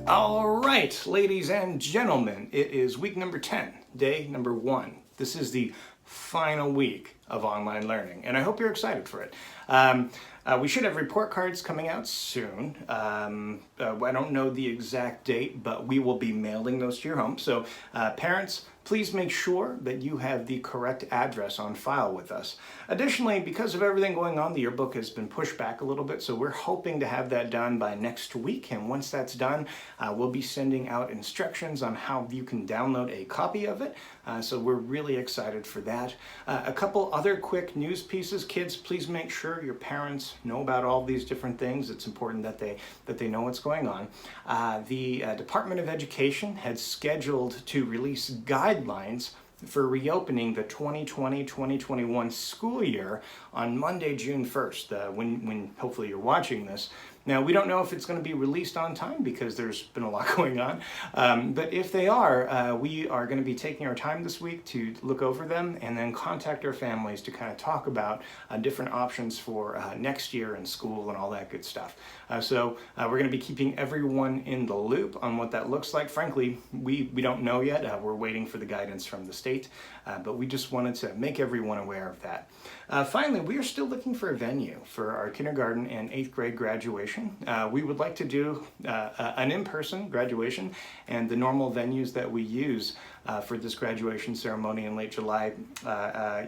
All right, ladies and gentlemen, it is week number 10, day number 1. This is the final week of online learning, and I hope you're excited for it. We should have report cards coming out soon. I don't know the exact date, but we will be mailing those to your home. So parents, please make sure that you have the correct address on file with us. Additionally, because of everything going on, the yearbook has been pushed back a little bit, so we're hoping to have that done by next week. And once that's done, we'll be sending out instructions on how you can download a copy of it. So we're really excited for that. A couple other quick news pieces. Kids, please make sure your parents know about all these different things. It's important that they know what's going on. The Department of Education had scheduled to release guidelines for reopening the 2020-2021 school year on Monday, June 1st, when hopefully you're watching this. Now, we don't know if it's going to be released on time because there's been a lot going on, but if they are, we are going to be taking our time this week to look over them and then contact our families to kind of talk about different options for next year in school and all that good stuff. So we're going to be keeping everyone in the loop on what that looks like. Frankly, we don't know yet. We're waiting for the guidance from the state, but we just wanted to make everyone aware of that. Finally, we are still looking for a venue for our kindergarten and 8th grade graduation. We would like to do an in-person graduation, and the normal venues that we use for this graduation ceremony in late July,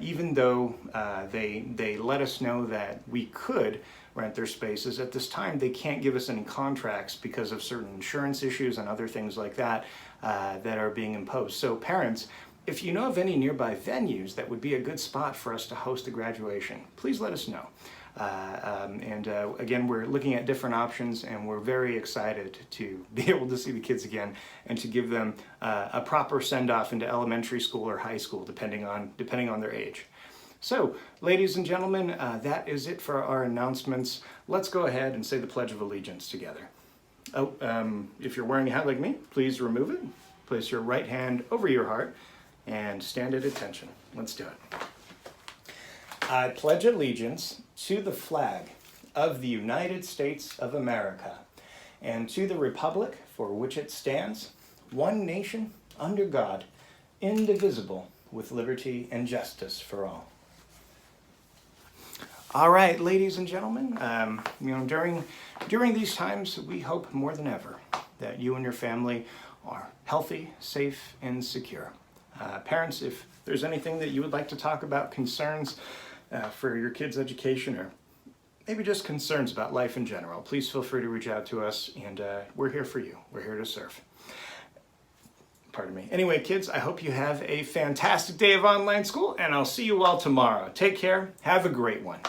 even though they let us know that we could rent their spaces. At this time, they can't give us any contracts because of certain insurance issues and other things like that that are being imposed. So parents, if you know of any nearby venues that would be a good spot for us to host a graduation, please let us know. Again, we're looking at different options, and we're very excited to be able to see the kids again and to give them a proper send-off into elementary school or high school, depending on their age. So, ladies and gentlemen, that is it for our announcements. Let's go ahead and say the Pledge of Allegiance together. Oh, if you're wearing a hat like me, please remove it. Place your right hand over your heart and stand at attention. Let's do it. I pledge allegiance to the flag of the United States of America and to the republic for which it stands, one nation, under God, indivisible, with liberty and justice for all. All right, ladies and gentlemen, during these times, we hope more than ever that you and your family are healthy, safe, and secure. Parents, if there's anything that you would like to talk about, concerns for your kids' education, or maybe just concerns about life in general, please feel free to reach out to us, and we're here for you. We're here to serve. Pardon me. Anyway, kids, I hope you have a fantastic day of online school, and I'll see you all tomorrow. Take care. Have a great one.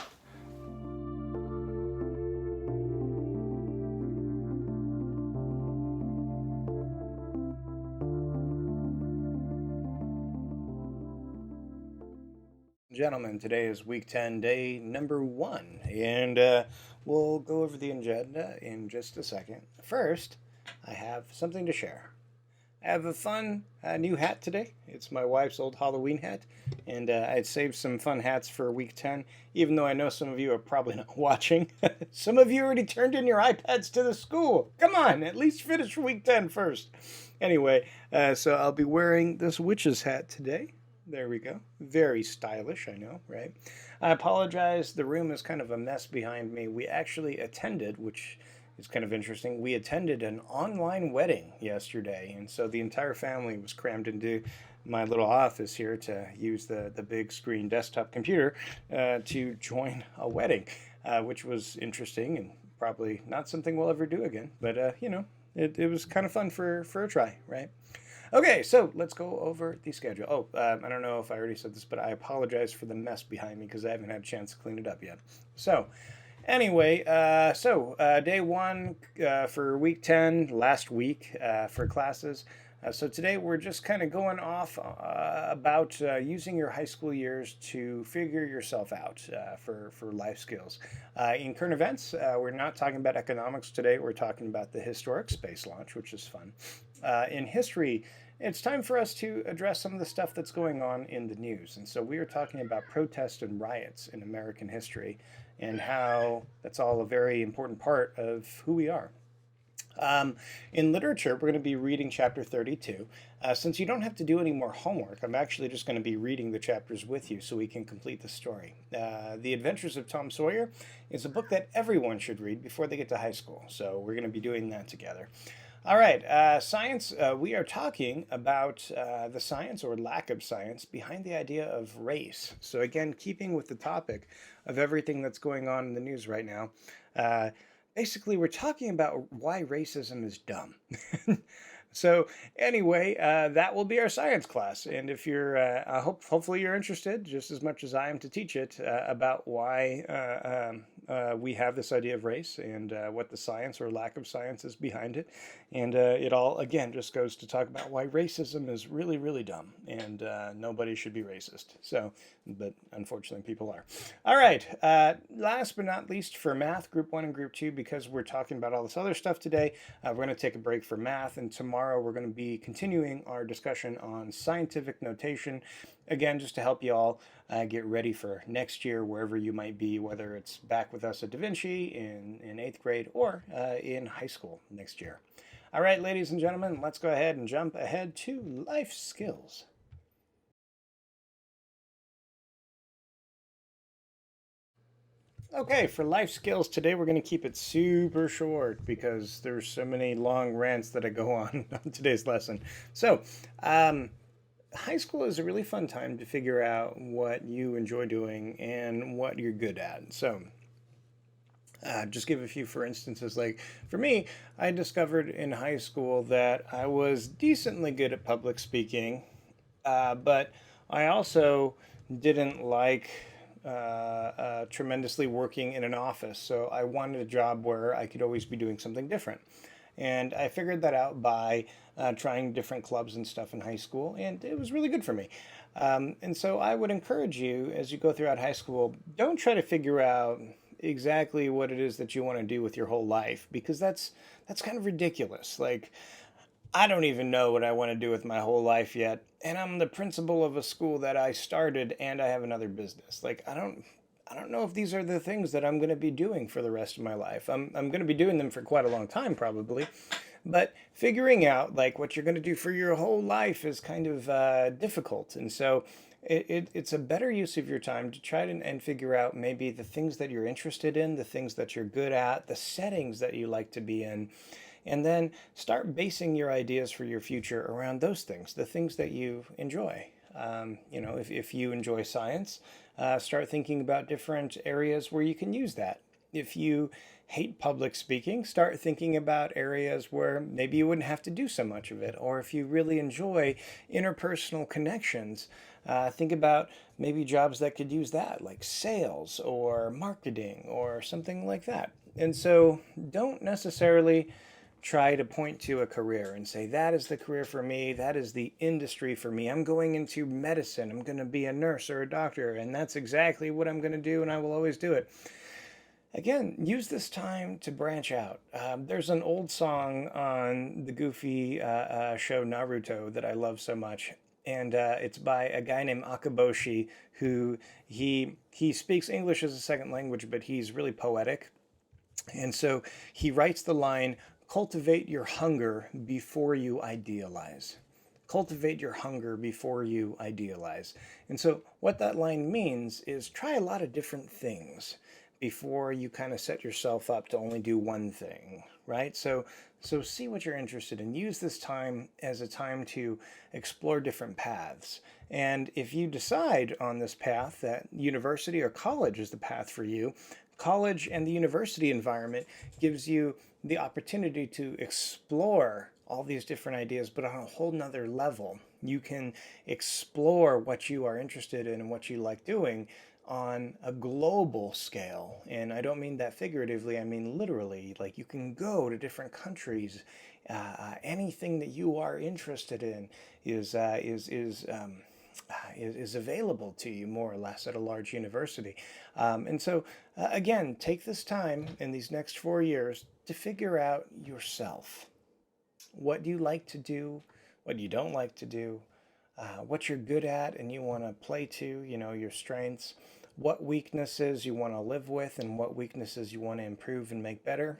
Gentlemen, today is week 10, day number 1, and we'll go over the agenda in just a second. First, I have something to share. I have a fun new hat today. It's my wife's old Halloween hat, and I'd saved some fun hats for week 10, even though I know some of you are probably not watching. Some of you already turned in your iPads to the school. Come on, at least finish week 10 first. Anyway, so I'll be wearing this witch's hat today. There we go. Very stylish, I know, right? I apologize. The room is kind of a mess behind me. We actually attended, which is kind of interesting, we attended an online wedding yesterday. And so the entire family was crammed into my little office here to use the big screen desktop computer to join a wedding, which was interesting and probably not something we'll ever do again. But, it was kind of fun for a try, right? Okay, so let's go over the schedule. Oh, I don't know if I already said this, but I apologize for the mess behind me because I haven't had a chance to clean it up yet. So, anyway, day 1 for week 10, last week for classes. So today we're just kind of going off about using your high school years to figure yourself out for life skills. In current events, we're not talking about economics today. We're talking about the historic space launch, which is fun. In history, it's time for us to address some of the stuff that's going on in the news. And so we are talking about protests and riots in American history and how that's all a very important part of who we are. Um, in literature, we're going to be reading chapter 32. Since you don't have to do any more homework, I'm actually just going to be reading the chapters with you so we can complete the story. The Adventures of Tom Sawyer is a book that everyone should read before they get to high school, so we're going to be doing that together. All right, science. We are talking about the science or lack of science behind the idea of race. So, again, keeping with the topic of everything that's going on in the news right now, uh, basically, we're talking about why racism is dumb. So anyway, that will be our science class, and if you're, hopefully you're interested just as much as I am to teach it about why we have this idea of race and what the science or lack of science is behind it, and it all again just goes to talk about why racism is really really dumb and nobody should be racist. So, but unfortunately people are. All right. Last but not least for math, group 1 and group 2, because we're talking about all this other stuff today, we're going to take a break for math, and tomorrow we're going to be continuing our discussion on scientific notation. Again, just to help you all get ready for next year, wherever you might be, whether it's back with us at Da Vinci in 8th grade or in high school next year. All right, ladies and gentlemen, let's go ahead and jump ahead to life skills. Okay, for life skills today, we're going to keep it super short because there's so many long rants that I go on today's lesson. So, high school is a really fun time to figure out what you enjoy doing and what you're good at. So, just give a few for instances. Like for me, I discovered in high school that I was decently good at public speaking, but I also didn't like tremendously working in an office. So I wanted a job where I could always be doing something different. And I figured that out by trying different clubs and stuff in high school, and it was really good for me. And so I would encourage you as you go throughout high school, don't try to figure out exactly what it is that you want to do with your whole life because that's kind of ridiculous. Like I don't even know what I want to do with my whole life yet. And I'm the principal of a school that I started and I have another business. Like I don't know if these are the things that I'm going to be doing for the rest of my life. I'm going to be doing them for quite a long time probably. But figuring out like what you're going to do for your whole life is kind of difficult. And so it's a better use of your time to try to and figure out maybe the things that you're interested in, the things that you're good at, the settings that you like to be in, and then start basing your ideas for your future around those things, the things that you enjoy. If you enjoy science, start thinking about different areas where you can use that. If you hate public speaking, start thinking about areas where maybe you wouldn't have to do so much of it. Or if you really enjoy interpersonal connections, think about maybe jobs that could use that, like sales or marketing or something like that. And so don't necessarily try to point to a career and say, that is the career for me, that is the industry for me. I'm going into medicine, I'm going to be a nurse or a doctor, and that's exactly what I'm going to do, and I will always do it. Again, use this time to branch out. There's an old song on the Goofy show Naruto that I love so much, and it's by a guy named Akaboshi who he speaks English as a second language, but he's really poetic. And so he writes the line, cultivate your hunger before you idealize. Cultivate your hunger before you idealize. And so what that line means is try a lot of different things before you kind of set yourself up to only do one thing, right? So see what you're interested in. Use this time as a time to explore different paths. And if you decide on this path that university or college is the path for you, college and the university environment gives you the opportunity to explore all these different ideas, but on a whole nother level. You can explore what you are interested in and what you like doing on a global scale. And I don't mean that figuratively, I mean literally. Like you can go to different countries. Anything that you are interested in is available to you more or less at a large university. And so, again, take this time in these next 4 years to figure out yourself. What do you like to do? What you don't like to do? What you're good at and you want to play to, your strengths. What weaknesses you want to live with and what weaknesses you want to improve and make better.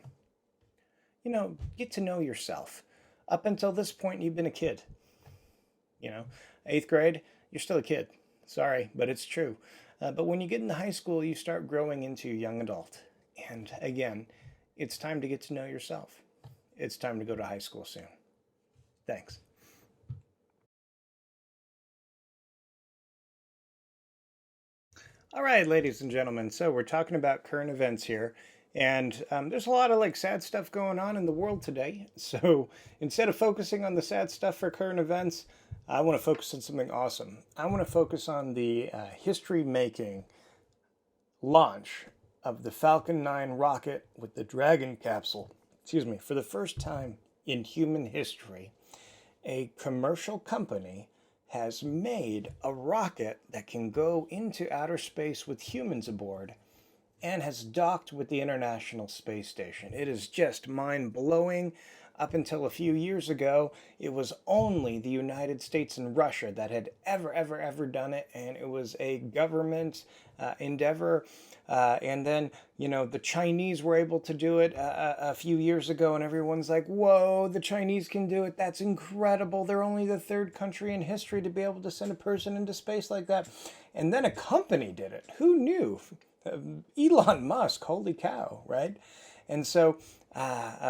get to know yourself. Up until this point, you've been a kid. 8th grade, you're still a kid. Sorry, but it's true. But when you get into high school, you start growing into a young adult. And again, it's time to get to know yourself. It's time to go to high school soon. Thanks. All right, ladies and gentlemen. So we're talking about current events here. And there's a lot of like sad stuff going on in the world today. So instead of focusing on the sad stuff for current events, I want to focus on something awesome. I want to focus on the history making launch of the Falcon 9 rocket with the Dragon capsule. Excuse me, for the first time in human history, a commercial company has made a rocket that can go into outer space with humans aboard and has docked with the International Space Station. It is just mind blowing. Up until a few years ago, it was only the United States and Russia that had ever done it, and it was a government endeavor. And then, the Chinese were able to do it a few years ago, and everyone's like, whoa, the Chinese can do it. That's incredible. They're only the third country in history to be able to send a person into space like that. And then a company did it. Who knew? Elon Musk, holy cow, right? And so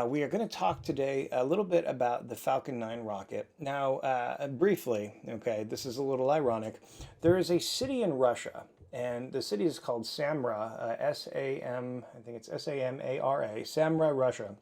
we are going to talk today a little bit about the Falcon 9 rocket. Now, briefly, okay, this is a little ironic. There is a city in Russia, and the city is called Samara, S-A-M, I think it's S-A-M-A-R-A, Samara, Russia.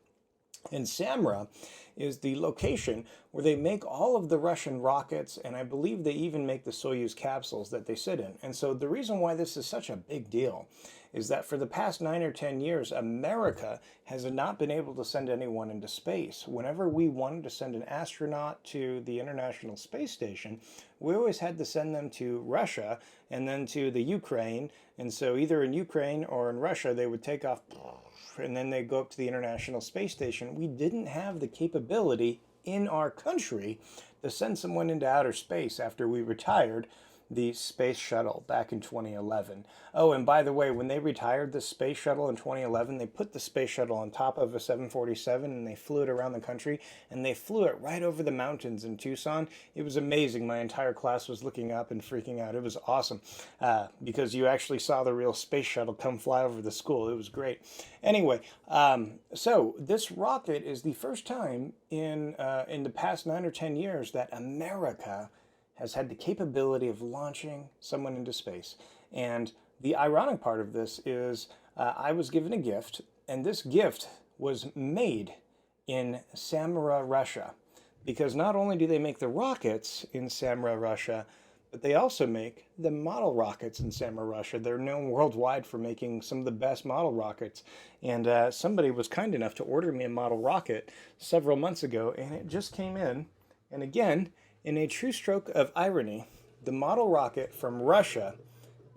And Samara is the location where they make all of the Russian rockets, and I believe they even make the Soyuz capsules that they sit in. And so the reason why this is such a big deal is that for the past 9 or 10 years, America has not been able to send anyone into space. Whenever we wanted to send an astronaut to the International Space Station, we always had to send them to Russia and then to the Ukraine. And so either in Ukraine or in Russia, they would take off and then they go up to the International Space Station. We didn't have the capability in our country to send someone into outer space after we retired the space shuttle back in 2011. Oh, and by the way, when they retired the space shuttle in 2011, they put the space shuttle on top of a 747 and they flew it around the country, and they flew it right over the mountains in Tucson. It was amazing. My entire class was looking up and freaking out. It was awesome because you actually saw the real space shuttle come fly over the school. It was great. Anyway, so this rocket is the first time in the past 9 or 10 years that America has had the capability of launching someone into space. And the ironic part of this is I was given a gift, and this gift was made in Samara, Russia. Because not only do they make the rockets in Samara, Russia, but they also make the model rockets in Samara, Russia. They're known worldwide for making some of the best model rockets. And somebody was kind enough to order me a model rocket several months ago, and it just came in. And again, in a true stroke of irony, the model rocket from Russia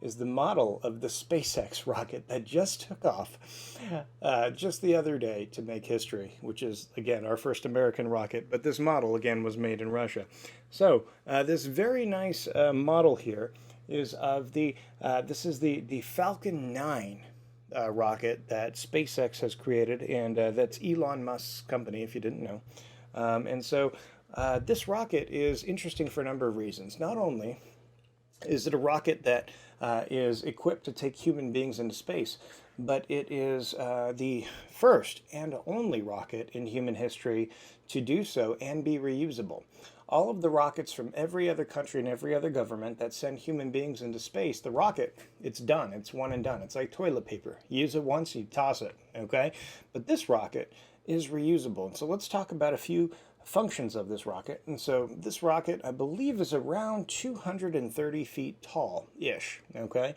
is the model of the SpaceX rocket that just took off just the other day to make history, which is, again, our first American rocket. But this model, again, was made in Russia. So this very nice model here is of this is the Falcon 9 rocket that SpaceX has created, and that's Elon Musk's company, if you didn't know. And so this rocket is interesting for a number of reasons. Not only is it a rocket that is equipped to take human beings into space, but it is the first and only rocket in human history to do so and be reusable. All of the rockets from every other country and every other government that send human beings into space, the rocket, it's done. It's one and done. It's like toilet paper. You use it once, you toss it, okay? But this rocket is reusable. And so let's talk about a few functions of this rocket. And so this rocket, I believe, is around 230 feet tall-ish, okay,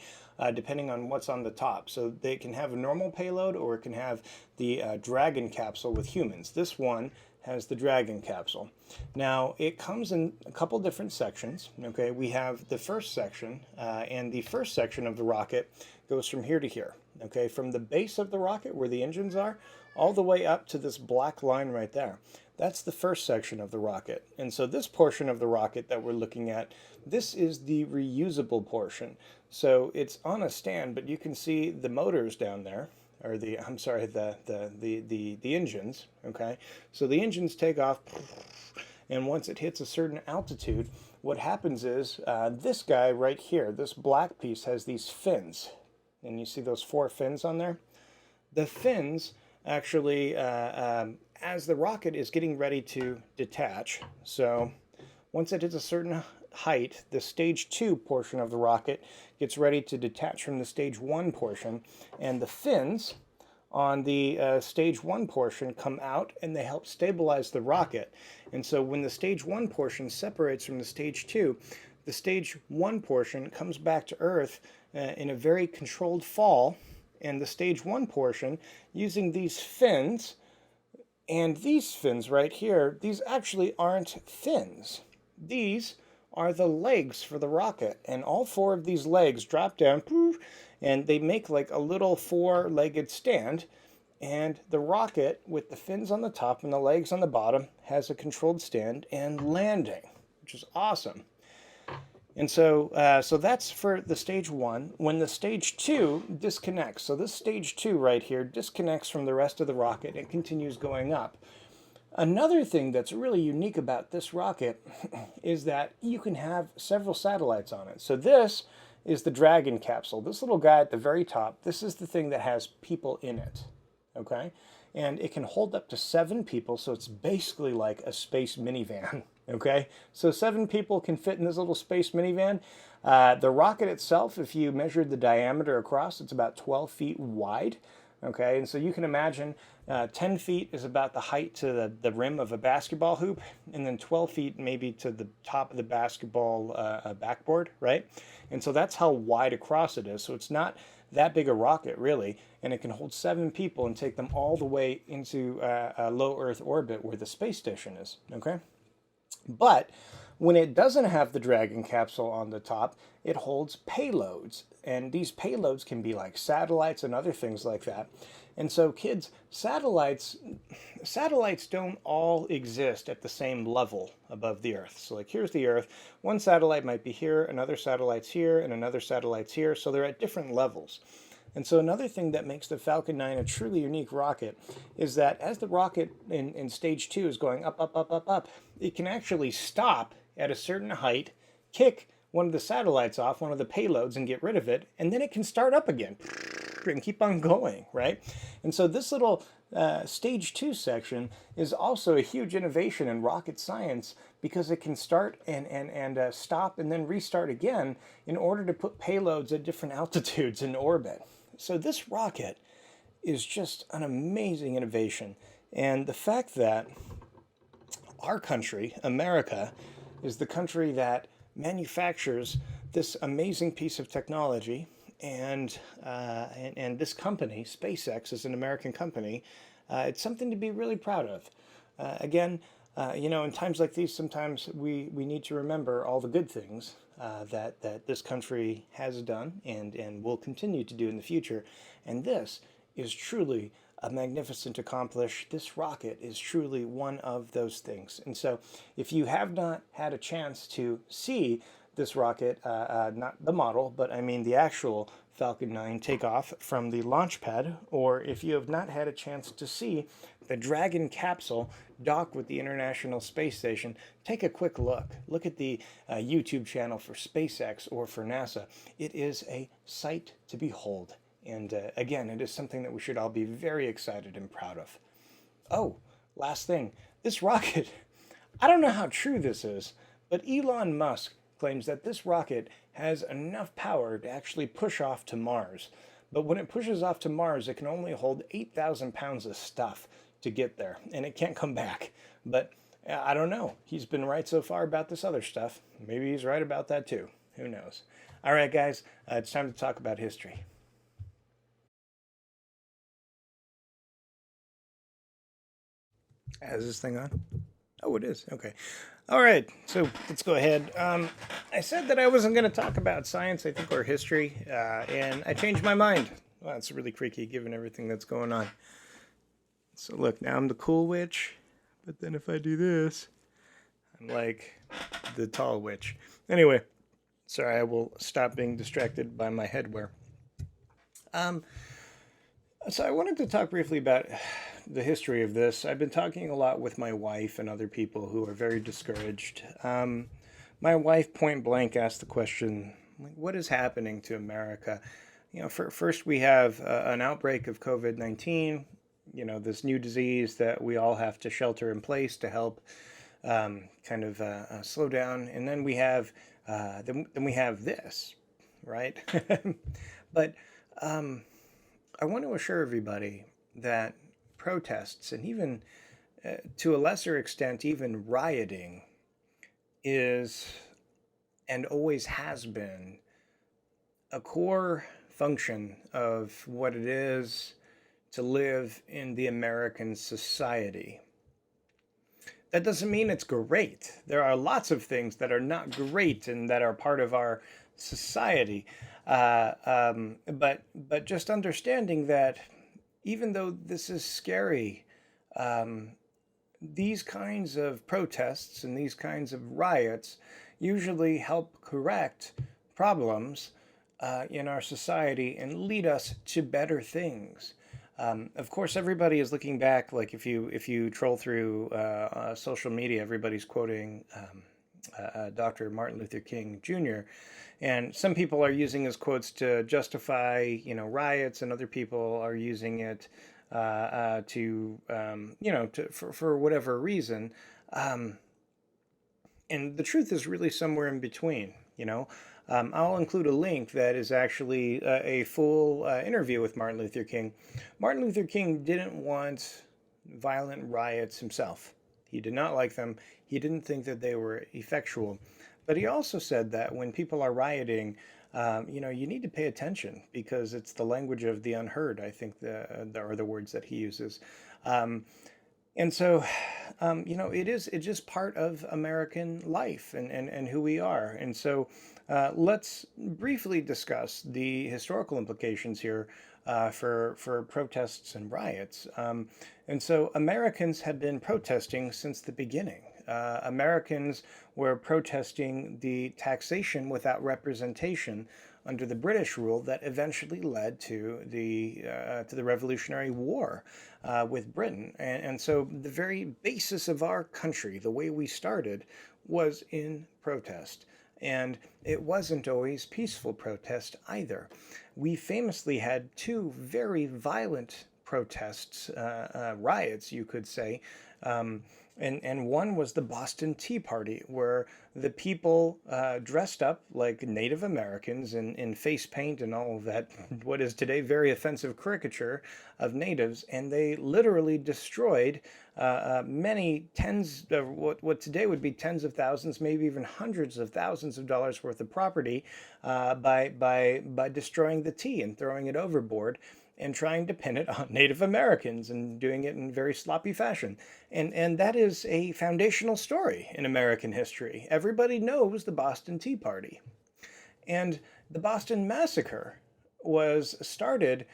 depending on what's on the top. So they can have a normal payload, or it can have the Dragon capsule with humans. This one has the Dragon capsule. Now, it comes in a couple different sections, okay? We have the first section, and the first section of the rocket goes from here to here, okay? From the base of the rocket, where the engines are, all the way up to this black line right there. That's the first section of the rocket. And so this portion of the rocket that we're looking at, this is the reusable portion. So it's on a stand, but you can see the motors down there. or I'm sorry, the engines. Okay, so the engines take off, and once it hits a certain altitude, what happens is this guy right here, this black piece, has these fins, and you see those 4 fins on there. The fins actually, as the rocket is getting ready to detach, so once it hits a certain height, the stage 2 portion of the rocket gets ready to detach from the stage 1 portion, and the fins on the stage 1 portion come out and they help stabilize the rocket. And so when the stage 1 portion separates from the stage 2, the stage 1 portion comes back to Earth in a very controlled fall, and the stage 1 portion, using these fins, and these fins right here, these actually aren't fins. These are the legs for the rocket, and all 4 of these legs drop down, and they make like a little 4-legged stand, and the rocket with the fins on the top and the legs on the bottom has a controlled stand and landing, which is awesome. And so that's for the stage 1. When the stage 2 disconnects, so this stage 2 right here disconnects from the rest of the rocket and continues going up. Another thing that's really unique about this rocket is that you can have several satellites on it. So this is the Dragon capsule. This little guy at the very top, this is the thing that has people in it, okay? And it can hold up to 7 people, so it's basically like a space minivan, okay? So 7 people can fit in this little space minivan. The rocket itself, if you measured the diameter across, it's about 12 feet wide. Okay, and so you can imagine 10 feet is about the height to the rim of a basketball hoop, and then 12 feet maybe to the top of the basketball backboard, right? And so that's how wide across it is. So it's not that big a rocket, really, and it can hold 7 people and take them all the way into a low Earth orbit where the space station is, okay? But when it doesn't have the Dragon capsule on the top, it holds payloads. And these payloads can be like satellites and other things like that. And so kids, satellites don't all exist at the same level above the Earth. So like here's the Earth. One satellite might be here, another satellite's here, and another satellite's here. So they're at different levels. And so another thing that makes the Falcon 9 a truly unique rocket is that as the rocket in stage 2 is going up, up, up, up, up, it can actually stop at a certain height, kick one of the satellites off, one of the payloads, and get rid of it, and then it can start up again and keep on going, right? And so this little stage 2 section is also a huge innovation in rocket science because it can start and stop and then restart again in order to put payloads at different altitudes in orbit. So this rocket is just an amazing innovation. And the fact that our country, America, is the country that manufactures this amazing piece of technology, and this company, SpaceX, is an American company. It's something to be really proud of. Again, in times like these, sometimes we need to remember all the good things that this country has done and will continue to do in the future. And this is truly a magnificent accomplishment. This rocket is truly one of those things. And so if you have not had a chance to see this rocket, not the model, but I mean the actual Falcon 9 take off from the launch pad, or if you have not had a chance to see the Dragon capsule dock with the International Space Station, take a quick look. Look at the YouTube channel for SpaceX or for NASA. It is a sight to behold. And again, it is something that we should all be very excited and proud of. Oh, last thing. This rocket, I don't know how true this is, but Elon Musk claims that this rocket has enough power to actually push off to Mars. But when it pushes off to Mars, it can only hold 8,000 pounds of stuff to get there, and it can't come back. But I don't know. He's been right so far about this other stuff. Maybe he's right about that too. Who knows? All right, guys, it's time to talk about history. Is this thing on? Oh, it is. Okay. All right. So let's go ahead. I said that I wasn't going to talk about science, I think, or history, and I changed my mind. Well, it's really creaky given everything that's going on. So look, now I'm the cool witch, but then if I do this, I'm like the tall witch. Anyway, sorry, I will stop being distracted by my headwear. So I wanted to talk briefly about the history of this. I've been talking a lot with my wife and other people who are very discouraged. My wife point blank asked the question, like, what is happening to America? First we have an outbreak of COVID-19, this new disease that we all have to shelter in place to help slow down. And then we have this, right? But I want to assure everybody that protests and even to a lesser extent, even rioting is and always has been a core function of what it is to live in the American society. That doesn't mean it's great. There are lots of things that are not great and that are part of our society. But just understanding that even though this is scary, these kinds of protests and these kinds of riots usually help correct problems in our society and lead us to better things. Of course, everybody is looking back. Like if you troll through social media, everybody's quoting Dr. Martin Luther King Jr. And some people are using his quotes to justify, riots, and other people are using it for whatever reason. And the truth is really somewhere in between. I'll include a link that is actually a full interview with Martin Luther King. Martin Luther King didn't want violent riots himself. He did not like them. He didn't think that they were effectual. But he also said that when people are rioting, you need to pay attention because it's the language of the unheard, I think are the words that he uses. And so, it's just part of American life and who we are. And so let's briefly discuss the historical implications here for protests and riots. And so Americans have been protesting since the beginning. Americans were protesting the taxation without representation under the British rule that eventually led to the Revolutionary War with Britain. And so the very basis of our country, the way we started, was in protest. And it wasn't always peaceful protest either. We famously had two very violent protests, riots, you could say. And one was the Boston Tea Party, where the people dressed up like Native Americans in face paint and all of that, what is today very offensive caricature of natives, and they literally destroyed many tens of what today would be tens of thousands, maybe even hundreds of thousands of dollars worth of property by destroying the tea and throwing it overboard and trying to pin it on Native Americans and doing it in very sloppy fashion. And that is a foundational story in American history. Everybody knows the Boston Tea Party. And the Boston Massacre was started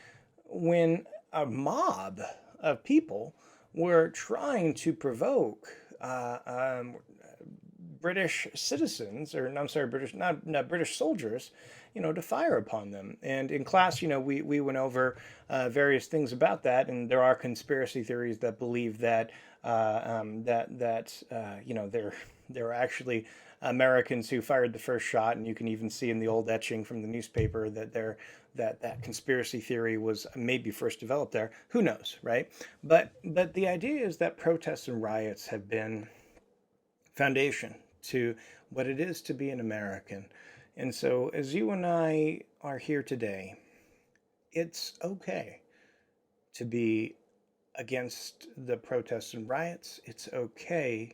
when a mob of people were trying to provoke British citizens, or I'm sorry, not British soldiers, to fire upon them. And in class, we went over various things about that, and there are conspiracy theories that believe that there were actually Americans who fired the first shot, and you can even see in the old etching from the newspaper that that conspiracy theory was maybe first developed there. Who knows, right? But the idea is that protests and riots have been foundation to what it is to be an American. And so as you and I are here today, it's okay to be against the protests and riots. It's okay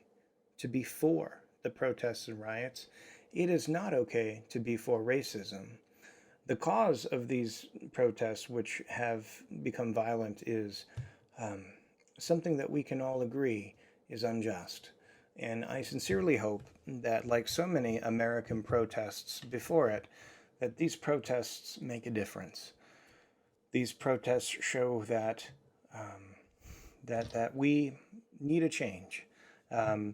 to be for the protests and riots. It is not okay to be for racism. The cause of these protests, which have become violent, is something that we can all agree is unjust. And I sincerely hope that, like so many American protests before it, that these protests make a difference. These protests show that that we need a change. A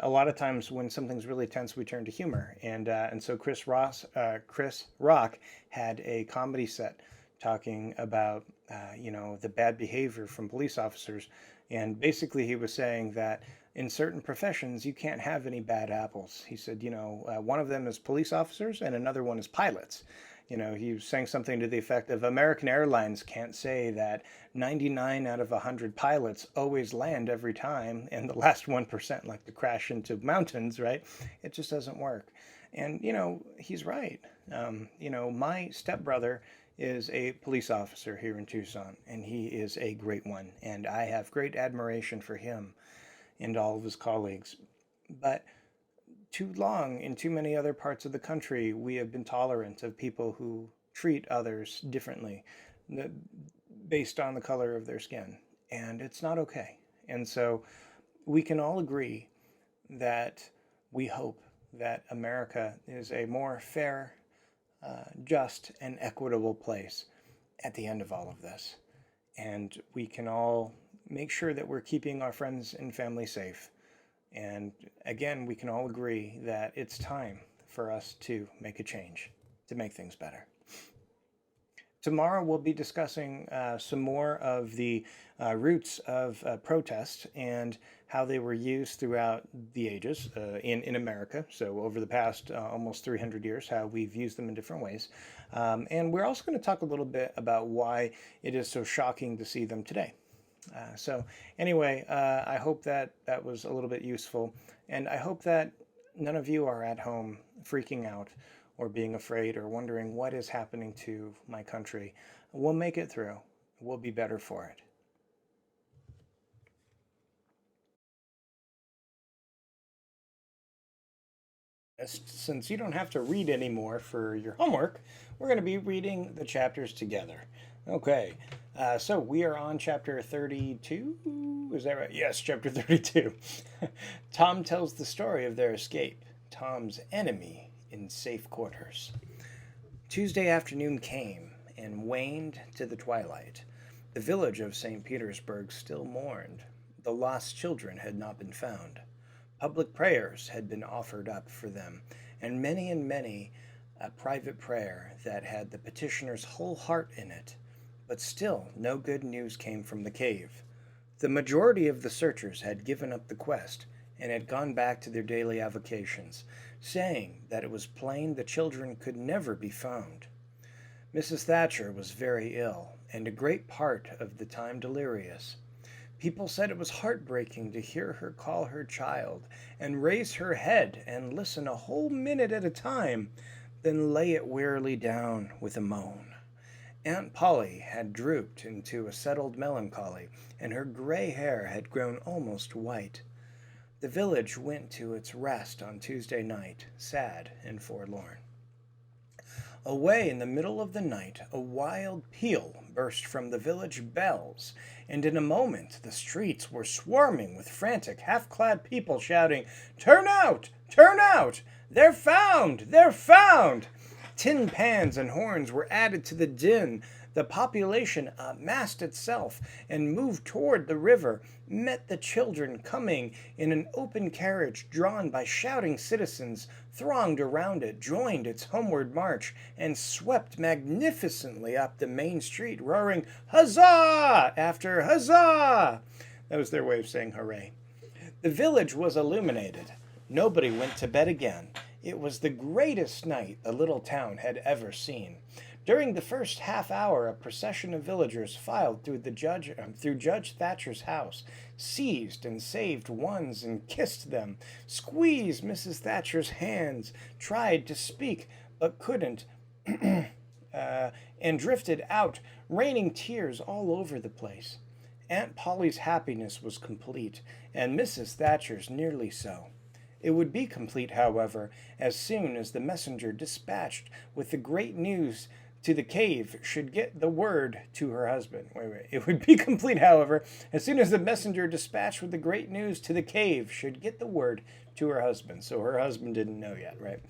lot of times when something's really tense, we turn to humor, and so Chris Rock had a comedy set talking about, the bad behavior from police officers. And basically, he was saying that in certain professions, you can't have any bad apples. He said, one of them is police officers and another one is pilots. He was saying something to the effect of American Airlines can't say that 99 out of 100 pilots always land every time and the last 1% like to crash into mountains, right? It just doesn't work. And, he's right. My stepbrother is a police officer here in Tucson, and he is a great one. And I have great admiration for him and all of his colleagues. But too long in too many other parts of the country, we have been tolerant of people who treat others differently based on the color of their skin. And it's not okay. And so we can all agree that we hope that America is a more fair, just, and equitable place at the end of all of this. And we can all make sure that we're keeping our friends and family safe. And again, we can all agree that it's time for us to make a change to make things better. Tomorrow we'll be discussing some more of the roots of protest and how they were used throughout the ages in America. So over the past almost 300 years, how we've used them in different ways. And we're also going to talk a little bit about why it is so shocking to see them today. So anyway, I hope that was a little bit useful. And I hope that none of you are at home freaking out or being afraid or wondering what is happening to my country. We'll make it through. We'll be better for it. Since you don't have to read anymore for your homework, we're going to be reading the chapters together. Okay, so we are on chapter 32. Is that right? Yes, chapter 32. Tom tells the story of their escape. Tom's enemy in safe quarters. Tuesday afternoon came and waned to the twilight. The village of St. Petersburg still mourned. The lost children had not been found. Public prayers had been offered up for them, and many a private prayer that had the petitioner's whole heart in it. But still no good news came from the cave. The majority of the searchers had given up the quest and had gone back to their daily avocations, saying that it was plain the children could never be found. Mrs. Thatcher was very ill, and a great part of the time delirious. People said it was heartbreaking to hear her call her child and raise her head and listen a whole minute at a time, then lay it wearily down with a moan. Aunt Polly had drooped into a settled melancholy, and her gray hair had grown almost white. The village went to its rest on Tuesday night, sad and forlorn. Away in the middle of the night, a wild peal burst from the village bells, and in a moment the streets were swarming with frantic, half-clad people shouting, "Turn out! Turn out! They're found! They're found!" Tin pans and horns were added to the din. The population massed itself and moved toward the river, met the children coming in an open carriage drawn by shouting citizens, thronged around it, joined its homeward march, and swept magnificently up the main street, roaring, "Huzzah!" after "Huzzah!" That was their way of saying hooray. The village was illuminated. Nobody went to bed again. It was the greatest night the little town had ever seen. During the first half hour, a procession of villagers filed through Judge Thatcher's house, seized and saved ones and kissed them, squeezed Mrs. Thatcher's hands, tried to speak but couldn't, and drifted out, raining tears all over the place. Aunt Polly's happiness was complete, and Mrs. Thatcher's nearly so. It would be complete, however, as soon as the messenger dispatched with the great news to the cave should get the word to her husband. It would be complete, however, as soon as the messenger dispatched with the great news to the cave should get the word to her husband. So her husband didn't know yet, right?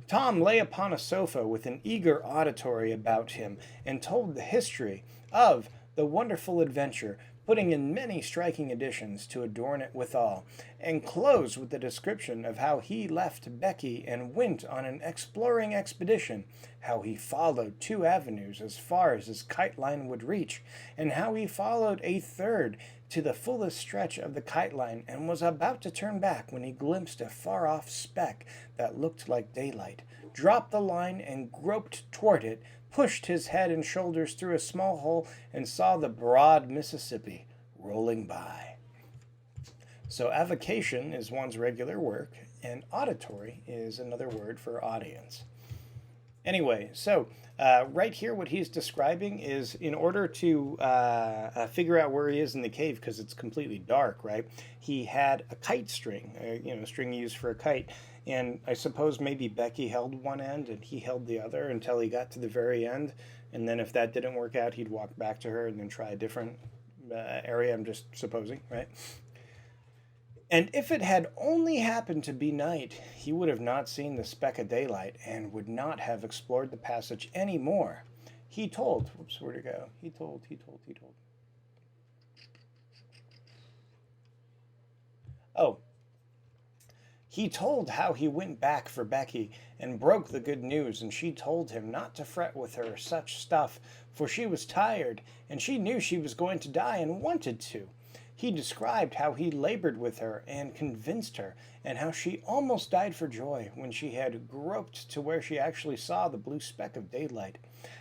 Tom lay upon a sofa with an eager auditory about him and told the history of the wonderful adventure putting in many striking additions to adorn it withal, and closed with the description of how he left Becky and went on an exploring expedition, how he followed 2 avenues as far as his kite line would reach, and how he followed a third to the fullest stretch of the kite line and was about to turn back when he glimpsed a far off speck that looked like daylight, dropped the line and groped toward it, pushed his head and shoulders through a small hole, and saw the broad Mississippi rolling by. So avocation is one's regular work, and auditory is another word for audience. Anyway, so right here, what he's describing is in order to figure out where he is in the cave, because it's completely dark, right? He had a kite string, string used for a kite. And I suppose maybe Becky held one end and he held the other until he got to the very end. And then if that didn't work out, he'd walk back to her and then try a different area. I'm just supposing, right? And if it had only happened to be night, he would have not seen the speck of daylight and would not have explored the passage any more. He told, whoops, where'd it go? He told. Oh, he told how he went back for Becky and broke the good news, and she told him not to fret with her such stuff, for she was tired, and she knew she was going to die and wanted to. He described how he labored with her and convinced her, and how she almost died for joy when she had groped to where she actually saw the blue speck of daylight,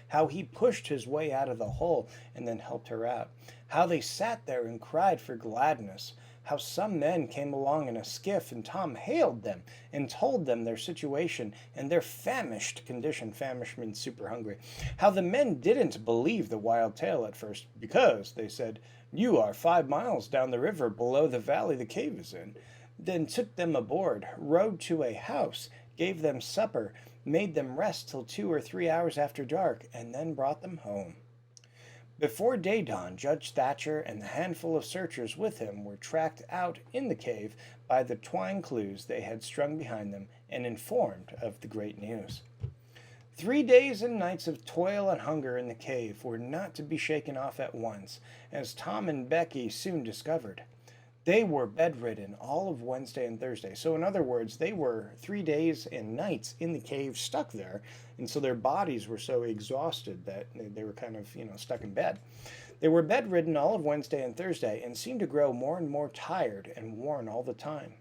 how he pushed his way out of the hole and then helped her out, how they sat there and cried for gladness, how some men came along in a skiff and Tom hailed them and told them their situation and their famished condition. Famished means super hungry. How the men didn't believe the wild tale at first because, they said, you are 5 miles down the river below the valley the cave is in. Then took them aboard, rowed to a house, gave them supper, made them rest till 2 or 3 hours after dark, and then brought them home. Before day dawn, Judge Thatcher and the handful of searchers with him were tracked out in the cave by the twine clues they had strung behind them and informed of the great news. 3 days and nights of toil and hunger in the cave were not to be shaken off at once, as Tom and Becky soon discovered. They were bedridden all of Wednesday and Thursday. So in other words, they were 3 days and nights in the cave stuck there. And so their bodies were so exhausted that they were kind of, stuck in bed. They were bedridden all of Wednesday and Thursday and seemed to grow more and more tired and worn all the time.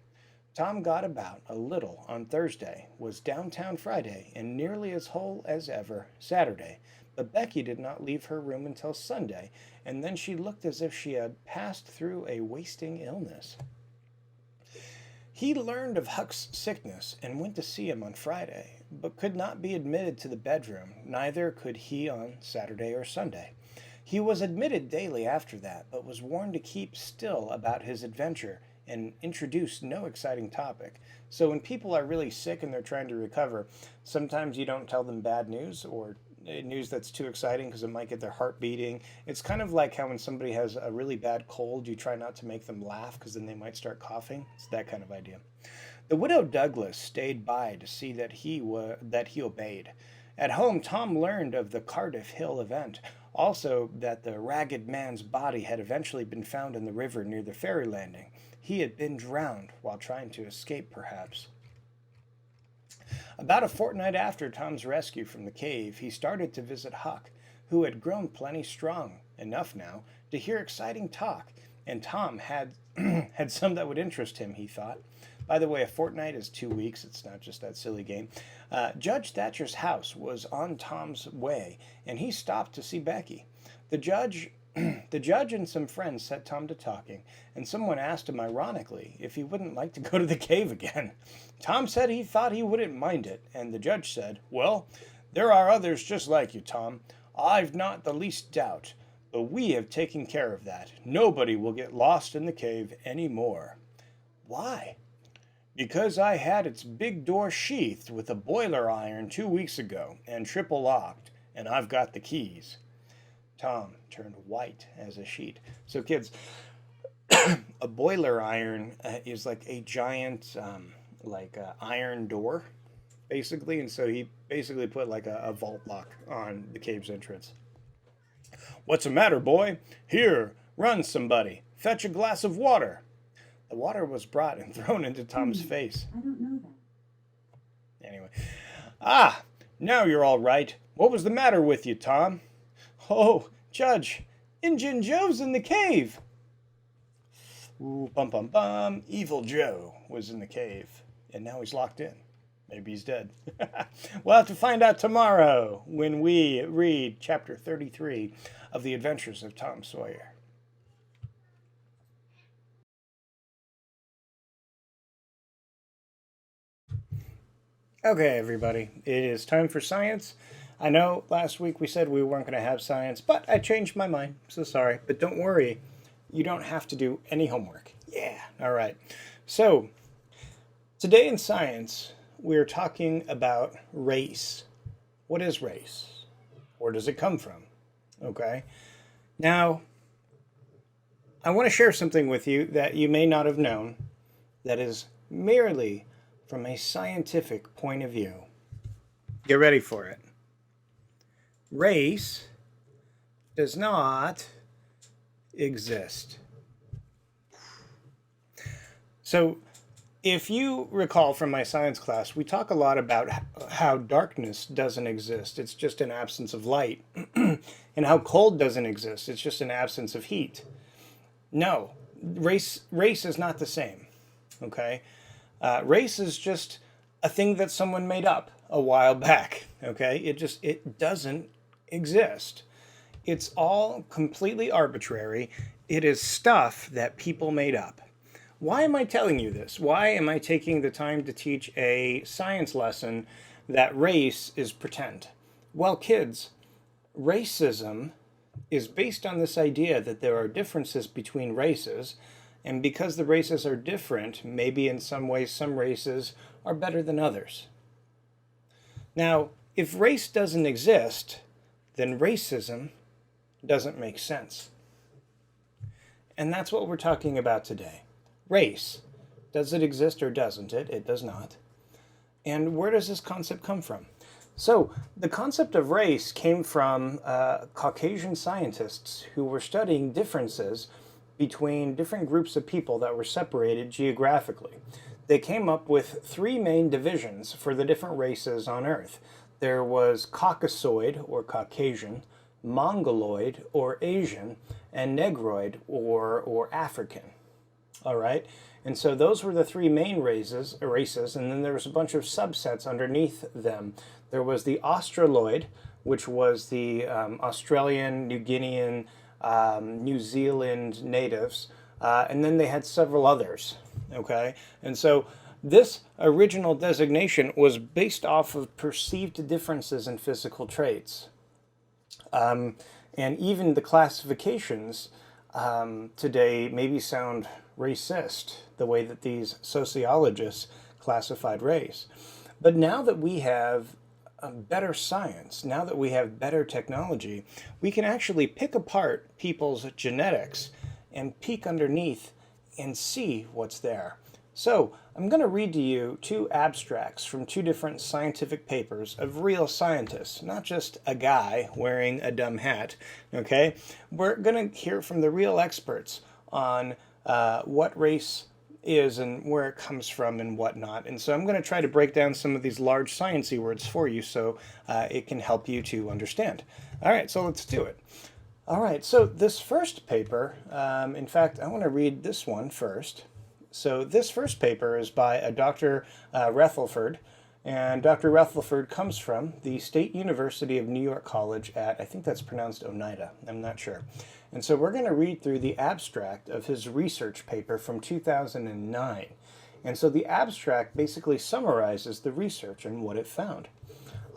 Tom got about a little on Thursday, was downtown Friday, and nearly as whole as ever Saturday. But Becky did not leave her room until Sunday, and then she looked as if she had passed through a wasting illness. He learned of Huck's sickness and went to see him on Friday, but could not be admitted to the bedroom, neither could he on Saturday or Sunday. He was admitted daily after that, but was warned to keep still about his adventure and introduce no exciting topic. So when people are really sick and they're trying to recover, sometimes you don't tell them bad news or news that's too exciting because it might get their heart beating. It's kind of like how when somebody has a really bad cold, you try not to make them laugh because then they might start coughing. It's that kind of idea. The widow Douglas stayed by to see that he obeyed. At home, Tom learned of the Cardiff Hill event, also that the ragged man's body had eventually been found in the river near the ferry landing. He had been drowned while trying to escape, perhaps. About a fortnight after Tom's rescue from the cave, he started to visit Huck, who had grown plenty strong enough now to hear exciting talk, and Tom had had some that would interest him, he thought. By the way, a fortnight is 2 weeks. It's not just that silly game. Judge Thatcher's house was on Tom's way, and he stopped to see Becky. The judge and some friends set Tom to talking, and someone asked him ironically if he wouldn't like to go to the cave again. Tom said he thought he wouldn't mind it, and the judge said, "Well, there are others just like you, Tom. I've not the least doubt, but we have taken care of that. Nobody will get lost in the cave any more." "Why?" "Because I had its big door sheathed with a boiler iron 2 weeks ago, and triple locked, and I've got the keys." Tom turned white as a sheet. So kids, a boiler iron is like a giant iron door, basically. And so he basically put like a vault lock on the cave's entrance. "What's the matter, boy? Here, Run, somebody. Fetch a glass of water. The water was brought and thrown into Tom's face. I don't know that. Anyway. Ah, now you're all right. What was the matter with you, Tom? Oh, Judge, Injun Joe's in the cave. Ooh, bum bum bum. Evil Joe was in the cave, and now he's locked in. Maybe he's dead. We'll have to find out tomorrow when we read chapter 33 of The Adventures of Tom Sawyer. Okay, everybody, it is time for science. I know last week we said we weren't going to have science, but I changed my mind. So sorry, but don't worry. You don't have to do any homework. Yeah, all right. So, today in science, we're talking about race. What is race? Where does it come from? Okay. Now, I want to share something with you that you may not have known that is merely from a scientific point of view. Get ready for it. Race does not exist. So, if you recall from my science class, we talk a lot about how darkness doesn't exist. It's just an absence of light. And how cold doesn't exist. It's just an absence of heat. No, race is not the same. Okay? Race is just a thing that someone made up a while back. Okay? It doesn't exist. It's all completely arbitrary. It is stuff that people made up. Why am I telling you this? Why am I taking the time to teach a science lesson that race is pretend? Well, kids, racism is based on this idea that there are differences between races, and because the races are different, maybe in some ways some races are better than others. Now, if race doesn't exist, then racism doesn't make sense. And that's what we're talking about today. Race. Does it exist or doesn't it? It does not. And where does this concept come from? So, the concept of race came from Caucasian scientists who were studying differences between different groups of people that were separated geographically. They came up with three main divisions for the different races on Earth. There was Caucasoid, or Caucasian, Mongoloid, or Asian, and Negroid, or African. All right, and so those were the three main races, and then there was a bunch of subsets underneath them. There was the Australoid, which was the Australian, New Guinean, New Zealand natives, and then they had several others. Okay, and so this original designation was based off of perceived differences in physical traits. And even the classifications today maybe sound racist, the way that these sociologists classified race. But now that we have better science, now that we have better technology, we can actually pick apart people's genetics and peek underneath and see what's there. So I'm going to read to you two abstracts from two different scientific papers of real scientists, not just a guy wearing a dumb hat, okay? We're going to hear from the real experts on what race is and where it comes from and whatnot. And so I'm going to try to break down some of these large sciencey words for you so it can help you to understand. All right, so let's do it. All right, so this first paper, in fact, I want to read this one first. So this first paper is by a Dr. Rethelford, and Dr. Rethelford comes from the State University of New York College at, I think that's pronounced Oneida, I'm not sure. And so we're going to read through the abstract of his research paper from 2009. And so the abstract basically summarizes the research and what it found.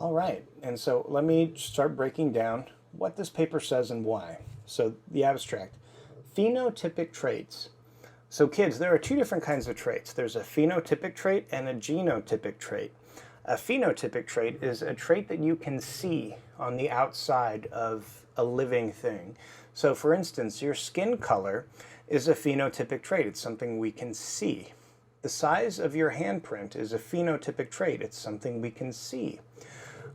All right, and so let me start breaking down what this paper says and why. So the abstract, phenotypic traits. So kids, there are two different kinds of traits. There's a phenotypic trait and a genotypic trait. A phenotypic trait is a trait that you can see on the outside of a living thing. So for instance, your skin color is a phenotypic trait. It's something we can see. The size of your handprint is a phenotypic trait. It's something we can see.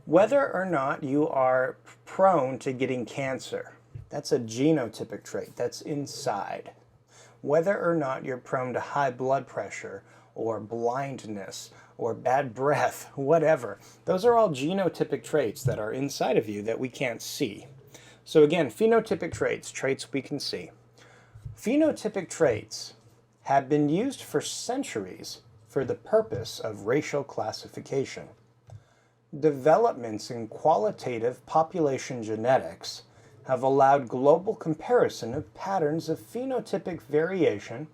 Whether or not you are prone to getting cancer, That's a genotypic trait. That's inside. Whether or not you're prone to high blood pressure or blindness or bad breath, whatever, those are all genotypic traits that are inside of you that we can't see. So again, phenotypic traits, traits we can see. Phenotypic traits have been used for centuries for the purpose of racial classification. Developments in qualitative population genetics have allowed global comparison of patterns of phenotypic variation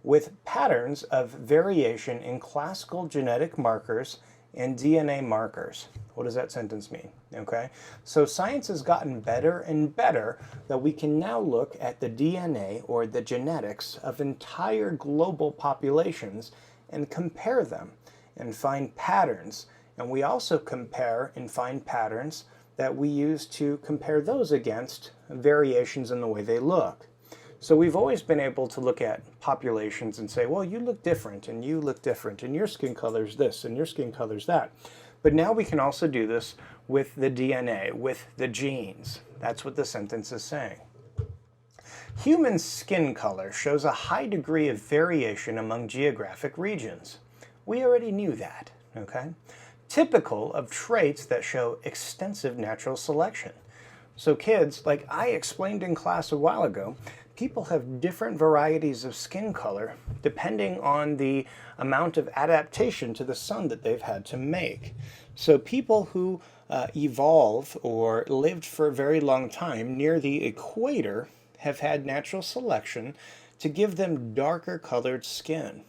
with patterns of variation in classical genetic markers and DNA markers. What does that sentence mean? Okay, so science has gotten better and better that we can now look at the DNA or the genetics of entire global populations and compare them and find patterns. And we also compare and find patterns that we use to compare those against variations in the way they look. So we've always been able to look at populations and say, well, you look different and you look different and your skin color's this and your skin color's that. But now we can also do this with the DNA, with the genes. That's what the sentence is saying. Human skin color shows a high degree of variation among geographic regions. We already knew that, okay? Typical of traits that show extensive natural selection. So kids, like I explained in class a while ago, people have different varieties of skin color depending on the amount of adaptation to the sun that they've had to make. So people who evolve or lived for a very long time near the equator have had natural selection to give them darker colored skin.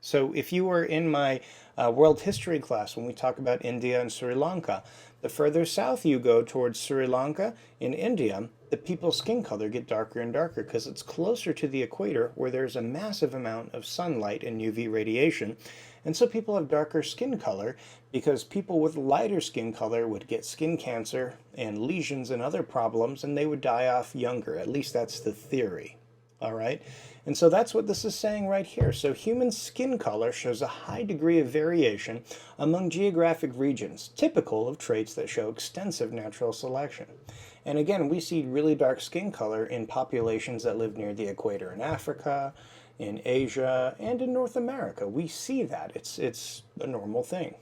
So if you were in my world history class when we talk about India and Sri Lanka, the further south you go towards Sri Lanka in India, the people's skin color get darker and darker because it's closer to the equator where there's a massive amount of sunlight and UV radiation. And so people have darker skin color because people with lighter skin color would get skin cancer and lesions and other problems, and they would die off younger. At least that's the theory. All right? And so that's what this is saying right here. So human skin color shows a high degree of variation among geographic regions, typical of traits that show extensive natural selection. And again, we see really dark skin color in populations that live near the equator in Africa, in Asia, and in North America. We see that. It's a normal thing.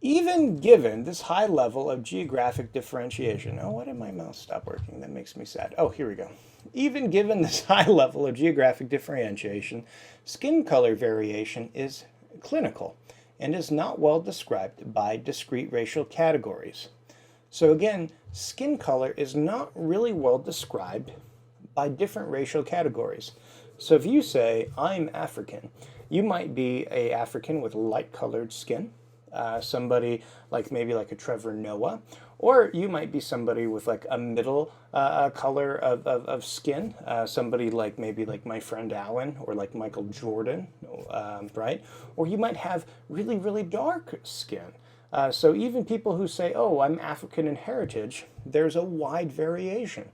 Even given this high level of geographic differentiation, oh, why did my mouse stop working? That makes me sad. Oh, here we go. Even given this high level of geographic differentiation, skin color variation is clinical and is not well described by discrete racial categories. So again, skin color is not really well described by different racial categories. So if you say, I'm African, you might be an African with light colored skin, somebody like maybe like a Trevor Noah, or you might be somebody with like a middle color of skin, somebody like maybe like my friend Alan or like Michael Jordan, right? Or you might have really, really dark skin. So even people who say, oh, I'm African in heritage, there's a wide variation.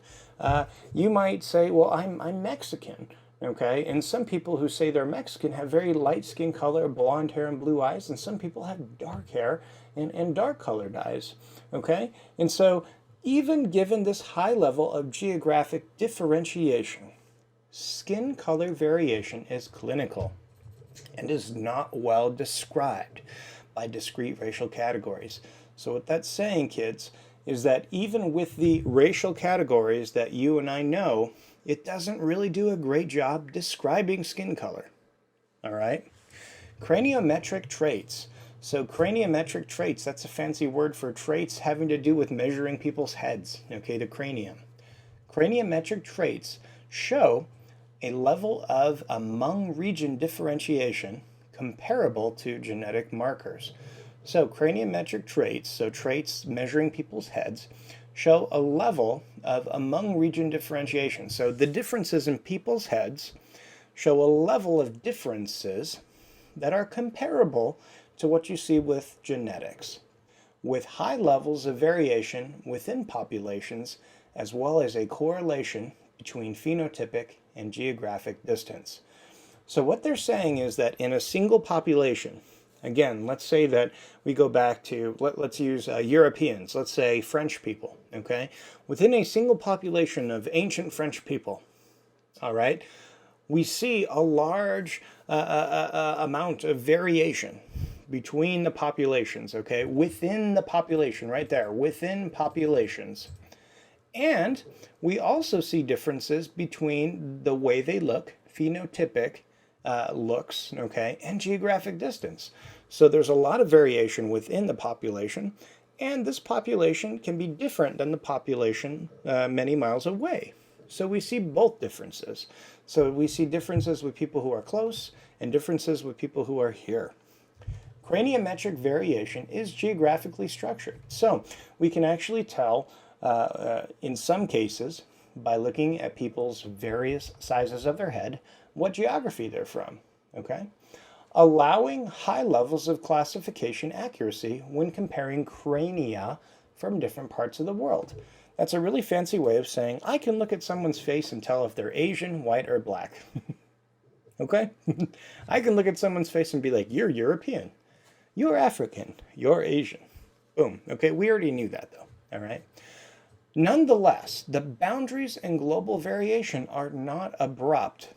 You might say, well, I'm Mexican. Okay, and some people who say they're Mexican have very light skin color, blonde hair and blue eyes, and some people have dark hair and dark colored eyes. Okay, and so even given this high level of geographic differentiation, skin color variation is clinical and is not well described by discrete racial categories. So what that's saying, kids, is that even with the racial categories that you and I know, it doesn't really do a great job describing skin color. All right? Craniometric traits. So craniometric traits, that's a fancy word for traits having to do with measuring people's heads, okay, the cranium. Craniometric traits show a level of among region differentiation comparable to genetic markers. So craniometric traits, so traits measuring people's heads, show a level of among region differentiation. So the differences in people's heads show a level of differences that are comparable to what you see with genetics, with high levels of variation within populations, as well as a correlation between phenotypic and geographic distance. So what they're saying is that in a single population, Again, let's say that we go back to, let's use Europeans, let's say French people, okay? Within a single population of ancient French people, all right, we see a large amount of variation between the populations, okay? Within the population, right there, within populations. And we also see differences between the way they look, phenotypic looks, okay, and geographic distance. So there's a lot of variation within the population, and this population can be different than the population many miles away. So we see both differences. So we see differences with people who are close and differences with people who are here. Craniometric variation is geographically structured. So we can actually tell in some cases by looking at people's various sizes of their head what geography they're from, okay? Allowing high levels of classification accuracy when comparing crania from different parts of the world. That's a really fancy way of saying I can look at someone's face and tell if they're Asian, white, or black. Okay? I can look at someone's face and be like, you're European, you're African, you're Asian. Boom. Okay, we already knew that though, all right? Nonetheless, the boundaries and global variation are not abrupt.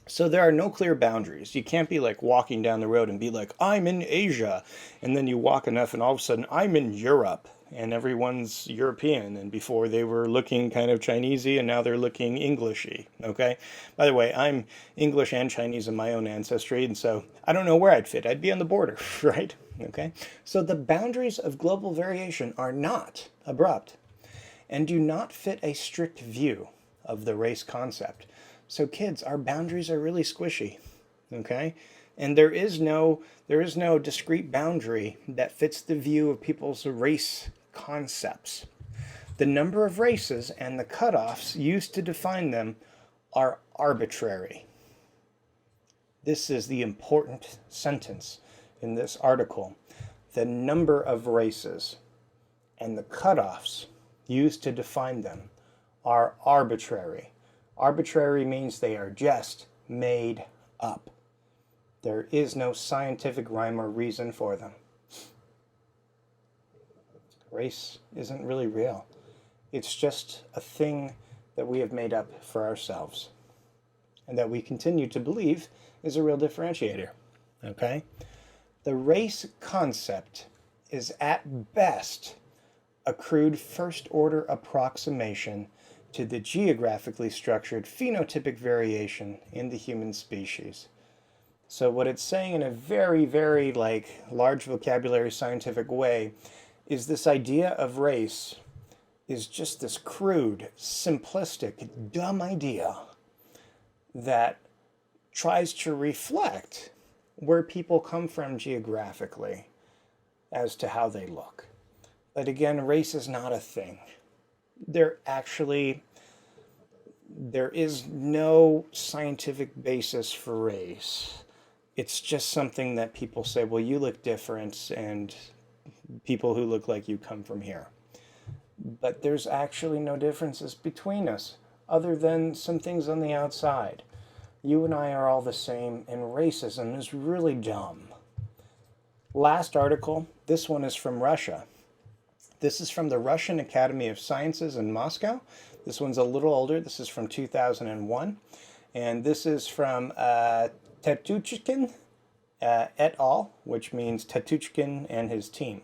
So there are no clear boundaries. You can't be like walking down the road and be like, I'm in Asia. And then you walk enough and all of a sudden, I'm in Europe. And everyone's European. And before they were looking kind of Chinesey and now they're looking Englishy. Okay? By the way, I'm English and Chinese in my own ancestry. And so I don't know where I'd fit. I'd be on the border, right? Okay? So the boundaries of global variation are not abrupt and do not fit a strict view of the race concept. So kids, our boundaries are really squishy, okay? And there is no discrete boundary that fits the view of people's race concepts. The number of races and the cutoffs used to define them are arbitrary. This is the important sentence in this article. The number of races and the cutoffs used to define them are arbitrary. Arbitrary means they are just made up. There is no scientific rhyme or reason for them. Race isn't really real. It's just a thing that we have made up for ourselves and that we continue to believe is a real differentiator. Okay? The race concept is at best a crude first-order approximation to the geographically structured phenotypic variation in the human species. So what it's saying in a very, very large vocabulary scientific way is this idea of race is just this crude, simplistic, dumb idea that tries to reflect where people come from geographically as to how they look. But again, race is not a thing. There is no scientific basis for race. It's just something that people say, well, you look different and people who look like you come from here. But there's actually no differences between us other than some things on the outside. You and I are all the same, and racism is really dumb. Last article, this one is from Russia. This is from the Russian Academy of Sciences in Moscow. This one's a little older. This is from 2001. And this is from Tetuchkin et al., which means Tetuchkin and his team.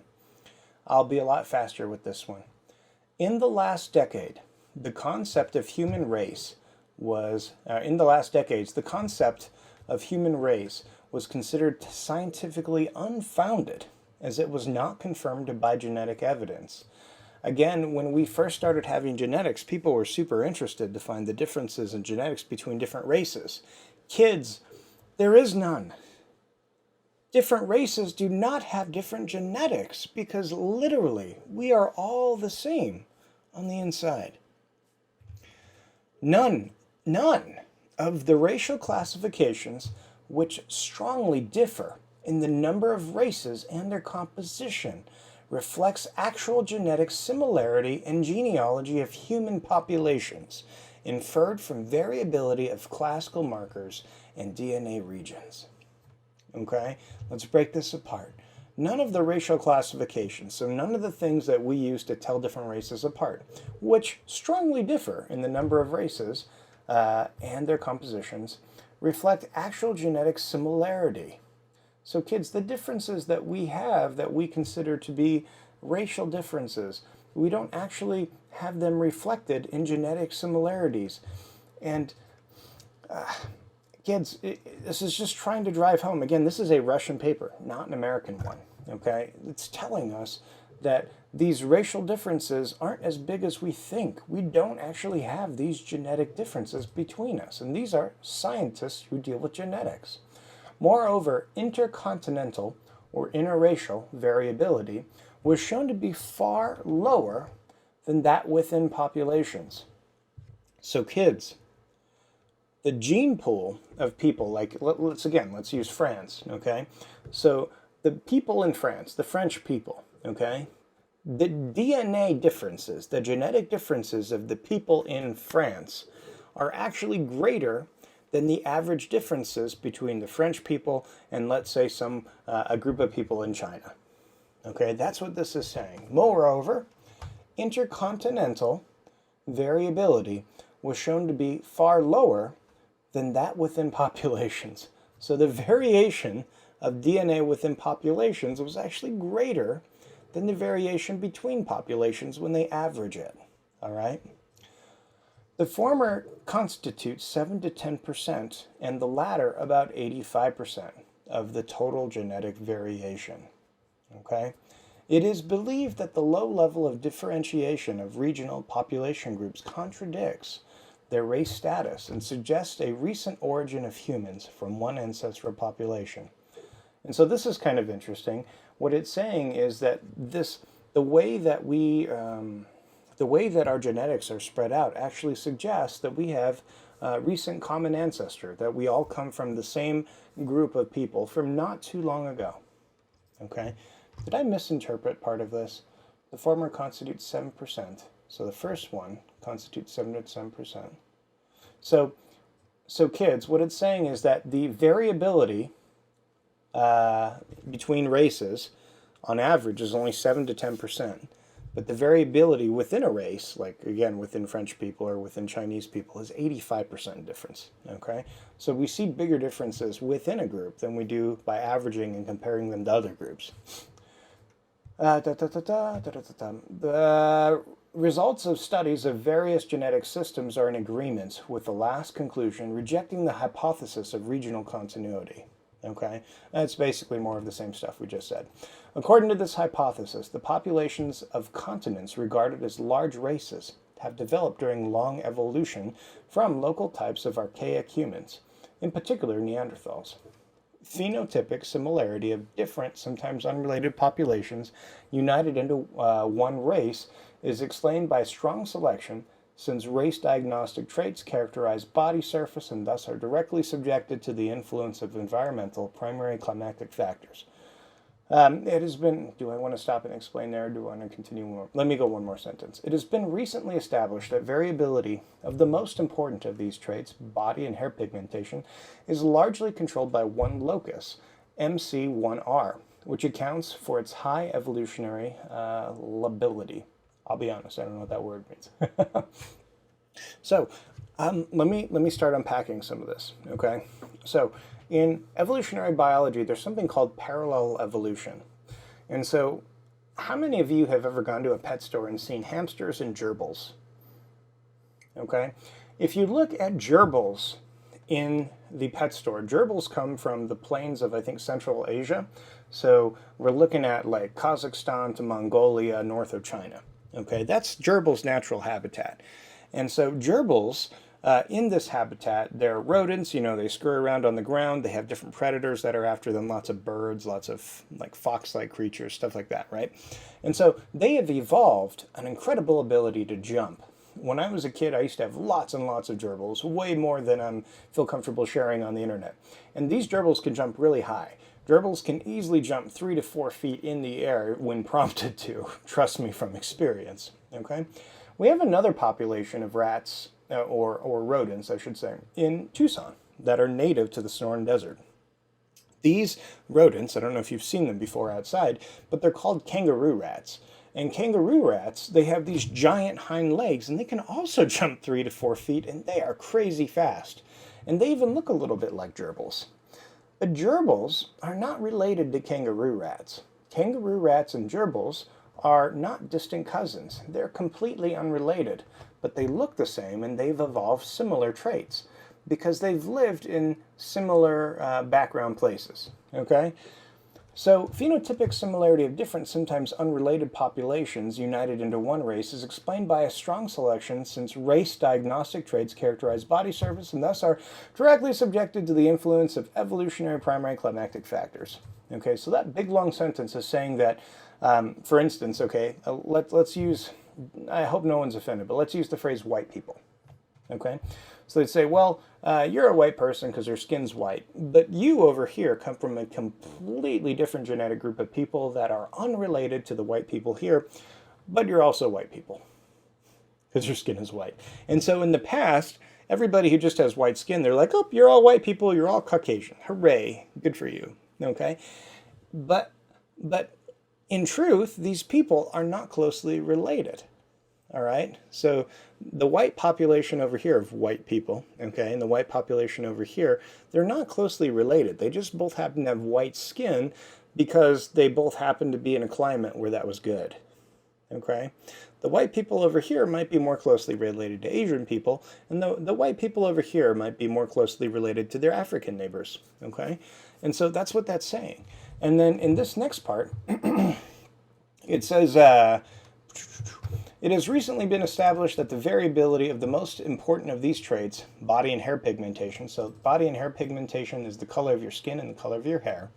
I'll be a lot faster with this one. In the last decade, the concept of human race was, in the last decades, the concept of human race was considered scientifically unfounded, as it was not confirmed by genetic evidence. Again, when we first started having genetics, people were super interested to find the differences in genetics between different races. Kids, there is none. Different races do not have different genetics because literally we are all the same on the inside. None of the racial classifications which strongly differ in the number of races and their composition reflects actual genetic similarity and genealogy of human populations, inferred from variability of classical markers and DNA regions. Okay, let's break this apart. None of the racial classifications, so none of the things that we use to tell different races apart, which strongly differ in the number of races and their compositions, reflect actual genetic similarity. So kids, the differences that we have that we consider to be racial differences, we don't actually have them reflected in genetic similarities. And kids, this is just trying to drive home. Again, this is a Russian paper, not an American one. Okay, it's telling us that these racial differences aren't as big as we think. We don't actually have these genetic differences between us, and these are scientists who deal with genetics. Moreover, intercontinental or interracial variability was shown to be far lower than that within populations. So kids, the gene pool of people, like let's use France, okay? So the people in France, the French people, okay? The DNA differences, the genetic differences of the people in France are actually greater than the average differences between the French people and, let's say, a group of people in China. Okay, that's what this is saying. Moreover, intercontinental variability was shown to be far lower than that within populations. So the variation of DNA within populations was actually greater than the variation between populations when they average it. All right? The former constitutes 7 to 10%, and the latter about 85% of the total genetic variation. Okay? It is believed that the low level of differentiation of regional population groups contradicts their race status and suggests a recent origin of humans from one ancestral population. And so this is kind of interesting. What it's saying is that the way that our genetics are spread out actually suggests that we have a recent common ancestor, that we all come from the same group of people from not too long ago. Okay? Did I misinterpret part of this? The former constitutes 7%. So the first one constitutes 7 to 10%. So kids, what it's saying is that the variability between races on average is only 7 to 10%. But the variability within a race, like again within French people or within Chinese people, is 85% difference. Okay? So we see bigger differences within a group than we do by averaging and comparing them to other groups. The results of studies of various genetic systems are in agreement with the last conclusion, rejecting the hypothesis of regional continuity. Okay? That's basically more of the same stuff we just said. According to this hypothesis, the populations of continents regarded as large races have developed during long evolution from local types of archaic humans, in particular Neanderthals. Phenotypic similarity of different, sometimes unrelated populations united into one race is explained by strong selection, since race diagnostic traits characterize body surface and thus are directly subjected to the influence of environmental primary climatic factors. It has been, do I want to stop and explain there, or do I want to continue more? Let me go one more sentence. It has been recently established that variability of the most important of these traits, body and hair pigmentation, is largely controlled by one locus, MC1R, which accounts for its high evolutionary lability. I'll be honest, I don't know what that word means. So, let me start unpacking some of this, okay? So, in evolutionary biology, there's something called parallel evolution. And so, how many of you have ever gone to a pet store and seen hamsters and gerbils? Okay? If you look at gerbils in the pet store, gerbils come from the plains of, I think, Central Asia. So, we're looking at like Kazakhstan to Mongolia, north of China. Okay? That's gerbils' natural habitat. And so, gerbils, in this habitat, they're rodents, they scurry around on the ground, they have different predators that are after them, lots of birds, lots of like fox-like creatures, stuff like that, right? And so they have evolved an incredible ability to jump. When I was a kid, I used to have lots and lots of gerbils, way more than I feel comfortable sharing on the internet. And these gerbils can jump really high. Gerbils can easily jump 3 to 4 feet in the air when prompted to, trust me from experience, okay? We have another population of rats, or rodents, I should say, in Tucson that are native to the Sonoran Desert. These rodents, I don't know if you've seen them before outside, but they're called kangaroo rats. And kangaroo rats, they have these giant hind legs, and they can also jump 3 to 4 feet, and they are crazy fast. And they even look a little bit like gerbils. But gerbils are not related to kangaroo rats. Kangaroo rats and gerbils are not distant cousins. They're completely unrelated, but they look the same and they've evolved similar traits because they've lived in similar background places. Okay? So, phenotypic similarity of different, sometimes unrelated populations united into one race is explained by a strong selection since race diagnostic traits characterize body surface and thus are directly subjected to the influence of evolutionary primary climactic factors. Okay, so that big long sentence is saying that, for instance, okay, let's use, I hope no one's offended, but let's use the phrase white people. Okay, so they'd say, well, you're a white person because your skin's white, but you over here come from a completely different genetic group of people that are unrelated to the white people here, but you're also white people because your skin is white. And so in the past, everybody who just has white skin, they're like, oh, you're all white people, you're all Caucasian. Hooray, good for you. Okay, but in truth, these people are not closely related. All right, so the white population over here of white people, okay, and the white population over here, they're not closely related. They just both happen to have white skin because they both happen to be in a climate where that was good, okay? The white people over here might be more closely related to Asian people, and the white people over here might be more closely related to their African neighbors, okay? And so that's what that's saying. And then in this next part, it says, it has recently been established that the variability of the most important of these traits, body and hair pigmentation, so body and hair pigmentation is the color of your skin and the color of your hair,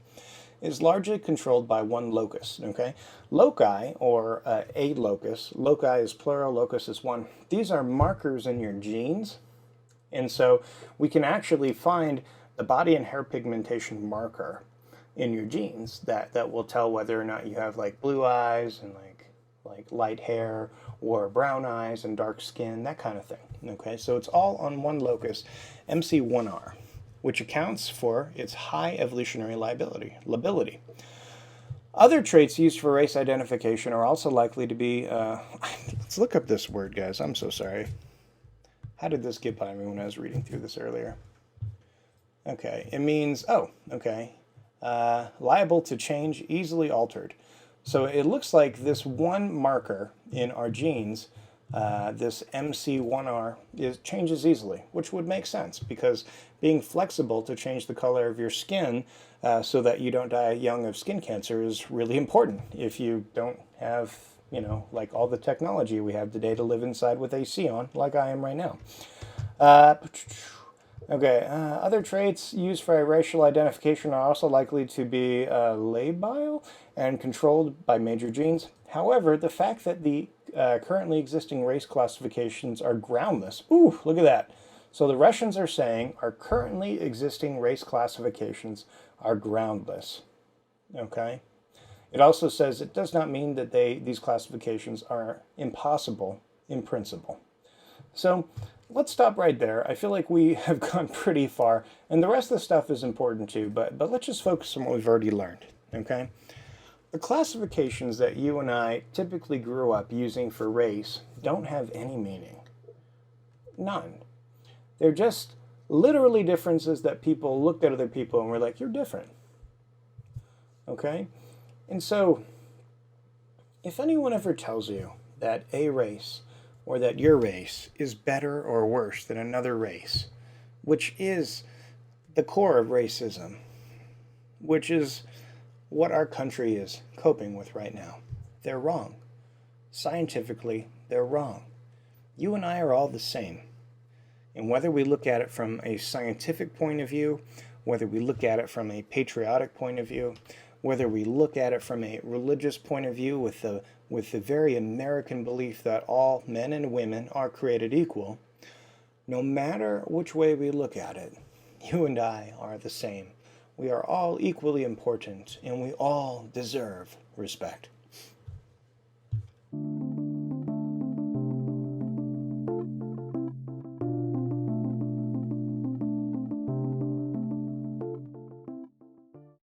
is largely controlled by one locus, okay? Loci, or a locus, loci is plural, locus is one. These are markers in your genes, and so we can actually find the body and hair pigmentation marker in your genes that will tell whether or not you have like blue eyes and like light hair or brown eyes and dark skin, that kind of thing. Okay, so it's all on one locus, MC1R, which accounts for its high evolutionary lability. Other traits used for race identification are also likely to be, let's look up this word, guys. I'm so sorry. How did this get by me when I was reading through this earlier? Okay, it means, liable to change, easily altered. So it looks like this one marker in our genes, this MC1R, changes easily, which would make sense because being flexible to change the color of your skin so that you don't die young of skin cancer is really important if you don't have, like all the technology we have today to live inside with AC on, like I am right now. Other traits used for racial identification are also likely to be labile and controlled by major genes. However, the fact that the currently existing race classifications are groundless. Ooh, look at that. So the Russians are saying our currently existing race classifications are groundless. Okay? It also says it does not mean that these classifications are impossible in principle. So let's stop right there. I feel like we have gone pretty far, and the rest of the stuff is important too, but let's just focus on what we've already learned, okay? The classifications that you and I typically grew up using for race don't have any meaning. None. They're just literally differences that people looked at other people and were like, you're different. Okay? And so, if anyone ever tells you that a race or that your race is better or worse than another race, which is the core of racism, which is what our country is coping with right now, they're wrong. Scientifically, they're wrong. You and I are all the same. And whether we look at it from a scientific point of view, whether we look at it from a patriotic point of view, whether we look at it from a religious point of view with the very American belief that all men and women are created equal, no matter which way we look at it, you and I are the same. We are all equally important, and we all deserve respect.